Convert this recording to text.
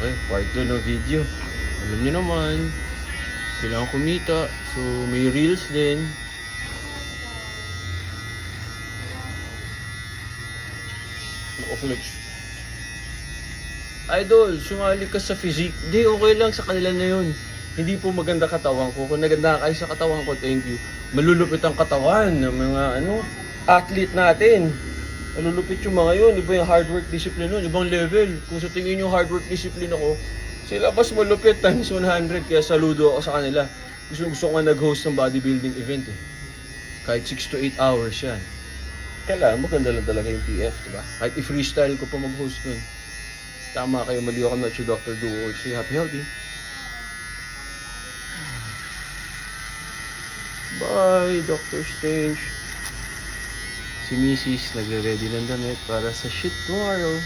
Okay, part 2 ng video. Alam niyo naman, kailangan kumita. So, may reels din. Flex. Idol, sumali ka sa physique. Di, okay lang sa kanila na yun. Hindi po maganda katawan ko. Kung naganda kayo sa katawan ko, thank you. Malulupit ang katawan ng mga athlete natin. Malulupit yung mga yun. Iba yung hard work discipline nun. Ibang level. Kung sa tingin yung hard work discipline ako, sila mas malupit times 100. Kaya saludo ako sa kanila. Gusto ko nga nag-host ng bodybuilding event eh. Kahit 6 to 8 hours yan. Kailangan maganda lang talaga yung PF, diba? Kahit i-freestyle ko pa mag-host nun. Tama kayo, mali ako not your Dr. Duo. Stay happy, healthy. Bye, Dr. Strange. Si Mrs. nagre-ready ng damit para sa shoot tomorrow.